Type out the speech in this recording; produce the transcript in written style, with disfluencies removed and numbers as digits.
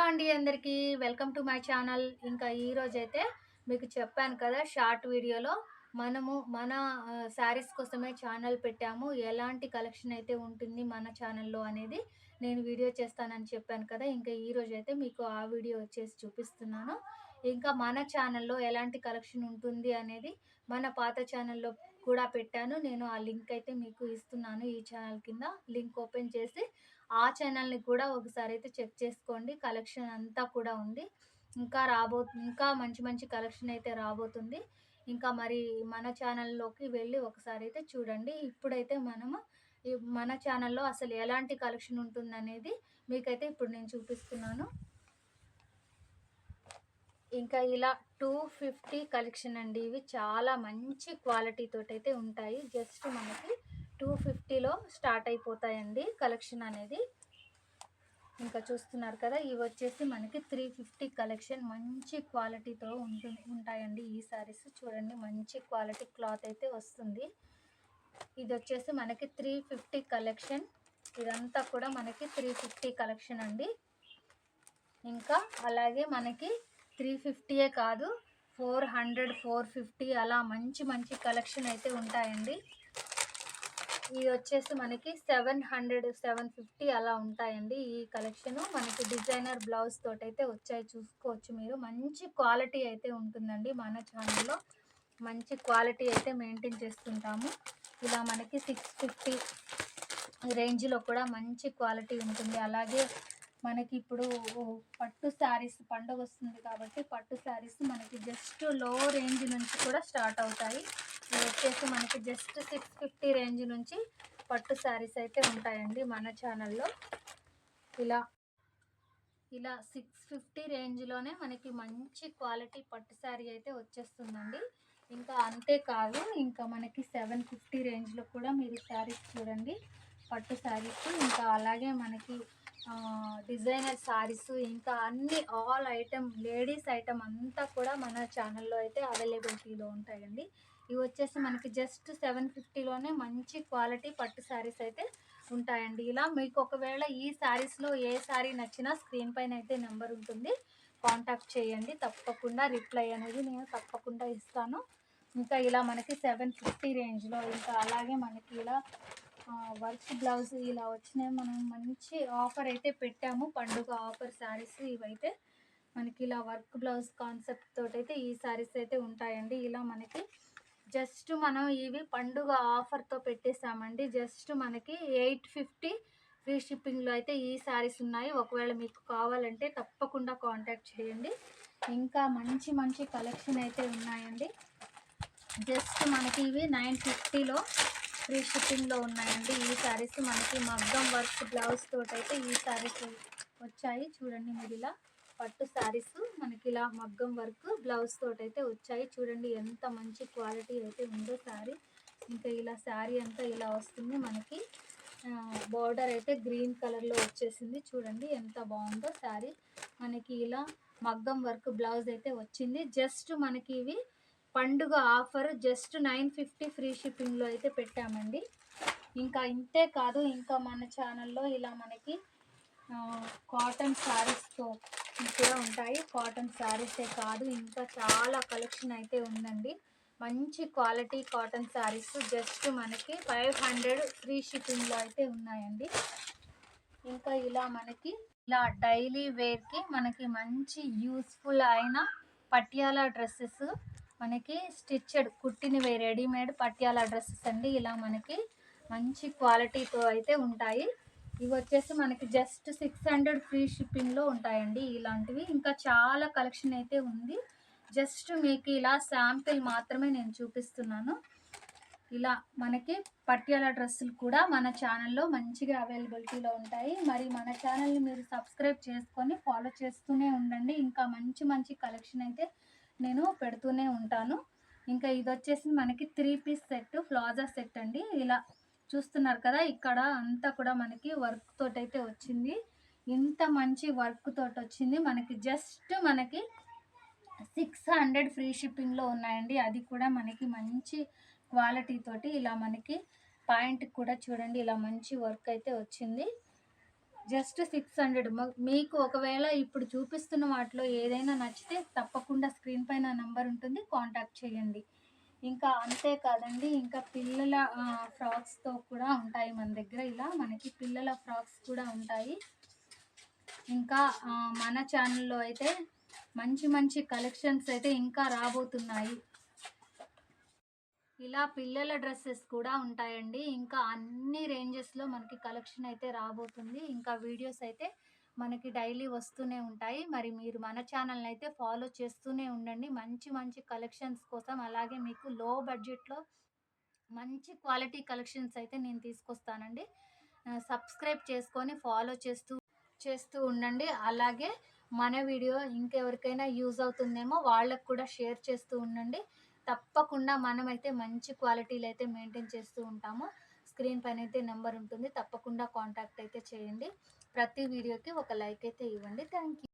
అండి అందరికీ. Welcome to my channel. ఇంకా ఈరోజైతే మీకు చెప్పాను కదా షార్ట్ వీడియోలో మనము మన శారీస్ కోసమే ఛానల్ పెట్టాము. ఎలాంటి కలెక్షన్ అయితే ఉంటుంది మన ఛానల్‌లో అనేది నేను వీడియో చేస్తానని చెప్పాను కదా! ఇంకా ఈరోజైతే మీకు ఆ వీడియో వచ్చేసి చూపిస్తున్నాను. ఇంకా మన ఛానల్‌లో ఎలాంటి కలెక్షన్ ఉంటుంది అనేది మన పాత ఛానల్‌లో కూడా పెట్టాను. నేను ఆ లింక్ అయితే మీకు ఇస్తున్నాను. ఈ ఛానల్ కింద లింక్ ఓపెన్ చేసి ఆ ఛానల్‌ని కూడా ఒకసారైతే చెక్ చేసుకోండి. కలెక్షన్ అంతా కూడా ఉంది. ఇంకా మంచి మంచి కలెక్షన్ అయితే రాబోతుంది. ఇంకా మరి మన ఛానల్‌లోకి వెళ్ళి ఒకసారైతే చూడండి. ఇప్పుడైతే మనము మన ఛానల్‌లో అసలు ఎలాంటి కలెక్షన్ ఉంటుందనేది మీకైతే ఇప్పుడు నేను చూపిస్తున్నాను. ఇంకా ఇలా 250 కలెక్షన్ అండి. ఇవి చాలా మంచి క్వాలిటీ తోటైతే ఉంటాయి. జస్ట్ మనకి 250లో స్టార్ట్ అయిపోతాయండి కలెక్షన్ అనేది. ఇంకా చూస్తున్నారు కదా! ఇవొచ్చేసి మనకి 350 కలెక్షన్ మంచి క్వాలిటీతో ఉంటాయండి ఈ శారీస్. చూడండి మంచి క్వాలిటీ క్లాత్ అయితే వస్తుంది. ఇదొచ్చేసి మనకి 350 కలెక్షన్. ఇదంతా కూడా మనకి 350 కలెక్షన్ అండి. ఇంకా అలాగే మనకి 350యే కాదు 400, 450 అలా మంచి మంచి కలెక్షన్ అయితే ఉంటాయండి. ఇది వచ్చేసి మనకి 700, 750 అలా ఉంటాయండి. ఈ కలెక్షన్ మనకి డిజైనర్ బ్లౌజ్ తోటైతే వచ్చాయి, చూసుకోవచ్చు మీరు. మంచి క్వాలిటీ అయితే ఉంటుందండి. మన ఛానల్లో మంచి క్వాలిటీ అయితే మెయింటైన్ చేస్తుంటాము. ఇలా మనకి 650 రేంజ్లో కూడా మంచి క్వాలిటీ ఉంటుంది. అలాగే మనకి ఇప్పుడు పట్టు శారీస్ పండుగ వస్తుంది కాబట్టి పట్టు శారీస్ మనకి జస్ట్ లో రేంజ్ నుంచి కూడా స్టార్ట్ అవుతాయి. ఇవి వచ్చేసి మనకి జస్ట్ 650 రేంజ్ నుంచి పట్టు శారీస్ అయితే ఉంటాయండి మన ఛానల్లో. ఇలా ఇలా 650 రేంజ్లోనే మనకి మంచి క్వాలిటీ పట్టు శారీ అయితే వచ్చేస్తుందండి. ఇంకా అంతేకాదు, ఇంకా మనకి 750 రేంజ్లో కూడా మీరు శారీస్ చూడండి, పట్టు శారీస్. ఇంకా అలాగే మనకి డిజైనర్ శారీస్, ఇంకా అన్ని ఆల్ ఐటమ్ లేడీస్ ఐటమ్ అంతా కూడా మన ఛానల్లో అయితే అవైలబిలిటీలో ఉంటాయండి. ఇవి వచ్చేసి మనకి జస్ట్ 750లోనే మంచి క్వాలిటీ పట్టు శారీస్ అయితే ఉంటాయండి. ఇలా మీకు ఒకవేళ ఈ శారీస్లో ఏ శారీ నచ్చినా స్క్రీన్ పైన అయితే నెంబర్ ఉంటుంది, కాంటాక్ట్ చేయండి. తప్పకుండా రిప్లై అనేది నేను తప్పకుండా ఇస్తాను. ఇంకా ఇలా మనకి 750 రేంజ్లో, ఇంకా అలాగే మనకి ఇలా వర్క్ బ్లౌజ్ ఇలా వచ్చినాయి. మనం మంచి ఆఫర్ అయితే పెట్టాము, పండుగ ఆఫర్ శారీస్ ఇవైతే. మనకి ఇలా వర్క్ బ్లౌజ్ కాన్సెప్ట్ తోటైతే ఈ శారీస్ అయితే ఉంటాయండి. ఇలా మనకి జస్ట్ మనం ఇవి పండుగ ఆఫర్తో పెట్టేశామండి. జస్ట్ మనకి 850 ఫ్రీ షిప్పింగ్లో అయితే ఈ శారీస్ ఉన్నాయి. ఒకవేళ మీకు కావాలంటే తప్పకుండా కాంటాక్ట్ చేయండి. ఇంకా మంచి మంచి కలెక్షన్ అయితే ఉన్నాయండి. జస్ట్ మనకి ఇవి 950లో ఫ్రీ షిప్పింగ్లో ఉన్నాయండి ఈ శారీస్. మనకి మగ్గం వర్క్ బ్లౌజ్ తోటైతే ఈ శారీస్ వచ్చాయి. చూడండి మీరు, ఇలా పట్టు శారీస్ మనకి ఇలా మగ్గం వర్క్ బ్లౌజ్ తోటైతే వచ్చాయి. చూడండి ఎంత మంచి క్వాలిటీ అయితే ఉందో శారీ. ఇంకా ఇలా శారీ అంతా ఇలా వస్తుంది. మనకి బార్డర్ అయితే గ్రీన్ కలర్లో వచ్చేసింది. చూడండి ఎంత బాగుందో శారీ. మనకి ఇలా మగ్గం వర్క్ బ్లౌజ్ అయితే వచ్చింది. జస్ట్ మనకి ఇవి పండుగ ఆఫర్ జస్ట్ 950 ఫ్రీ షిప్పింగ్లో అయితే పెట్టామండి. ఇంకా ఇంతే కాదు, ఇంకా మన ఛానల్లో ఇలా మనకి కాటన్ శారీస్తో కూడా ఉంటాయి. కాటన్ శారీసే కాదు, ఇంకా చాలా కలెక్షన్ అయితే ఉందండి. మంచి క్వాలిటీ కాటన్ శారీస్ జస్ట్ మనకి 500 ఫ్రీ షిప్పింగ్లో అయితే ఉన్నాయండి. ఇంకా ఇలా మనకి ఇలా డైలీ వేర్కి మనకి మంచి యూస్ఫుల్ అయిన పటియాలా డ్రెస్సెస్, మనకి స్టిచ్డ్ కుట్టినవి రెడీమేడ్ పటియాలా డ్రెస్సెస్ అండి. ఇలా మనకి మంచి క్వాలిటీతో అయితే ఉంటాయి. ఇవి వచ్చేసి మనకి జస్ట్ 600 ఫ్రీ షిప్పింగ్లో ఉంటాయండి ఇలాంటివి. ఇంకా చాలా కలెక్షన్ అయితే ఉంది. జస్ట్ మీకు ఇలా శాంపిల్ మాత్రమే నేను చూపిస్తున్నాను. ఇలా మనకి పటియాలా డ్రెస్సులు కూడా మన ఛానల్లో మంచిగా అవైలబిలిటీలో ఉంటాయి. మరి మన ఛానల్ని మీరు సబ్స్క్రైబ్ చేసుకొని ఫాలో చేస్తూనే ఉండండి. ఇంకా మంచి మంచి కలెక్షన్ అయితే నేను పెడుతూనే ఉంటాను. ఇంకా ఇది వచ్చేసి మనకి 3 పీస్ సెట్, ప్లాజా సెట్ అండి. ఇలా చూస్తున్నారు కదా, ఇక్కడ అంతా కూడా మనకి వర్క్ తోటైతే వచ్చింది. ఇంత మంచి వర్క్ తోటి వచ్చింది. మనకి జస్ట్ మనకి 600 ఫ్రీ షిప్పింగ్లో ఉన్నాయండి. అది కూడా మనకి మంచి క్వాలిటీ తోటి. ఇలా మనకి పాయింట్ కూడా చూడండి, ఇలా మంచి వర్క్ అయితే వచ్చింది. జస్ట్ 600. మీకు ఒకవేళ ఇప్పుడు చూపిస్తున్న వాటిలో ఏదైనా నచ్చితే తప్పకుండా స్క్రీన్ పైన నంబర్ ఉంటుంది, కాంటాక్ట్ చేయండి. ఇంకా అంతే కాదండి, ఇంకా పిల్లల ఫ్రాక్స్‌తో కూడా ఉంటాయి మన దగ్గర. ఇలా మనకి పిల్లల ఫ్రాక్స్ కూడా ఉంటాయి. ఇంకా మన ఛానల్‌లో అయితే మంచి మంచి కలెక్షన్స్ అయితే ఇంకా రాబోతున్నాయి. ఇలా పిల్లల డ్రెస్సెస్ కూడా ఉంటాయండి. ఇంకా అన్ని రేంజెస్‌లో మనకి కలెక్షన్ అయితే రాబోతుంది. ఇంకా వీడియోస్ అయితే మనకి డైలీ వస్తూనే ఉంటాయి. మరి మీరు మన ఛానల్‌ని అయితే ఫాలో చేస్తూనే ఉండండి. మంచి మంచి కలెక్షన్స్ కోసం, అలాగే మీకు లో బడ్జెట్‌లో మంచి క్వాలిటీ కలెక్షన్స్ అయితే నేను తీసుకొస్తానండి. సబ్స్క్రైబ్ చేసుకొని ఫాలో చేస్తూ చేస్తూ ఉండండి. అలాగే మన వీడియో ఇంకెవరికైనా యూజ్ అవుతుందేమో వాళ్ళకి కూడా షేర్ చేస్తూ ఉండండి. తప్పకుండా మనమైతే మంచి క్వాలిటీలో అయితే మెయింటైన్ చేస్తూ ఉంటాము. స్క్రీన్ పైన అయితే నెంబర్ ఉంటుంది, తప్పకుండా కాంటాక్ట్ అయితే చేయండి. ప్రతి వీడియోకి ఒక లైక్ అయితే ఇవ్వండి. Thank you.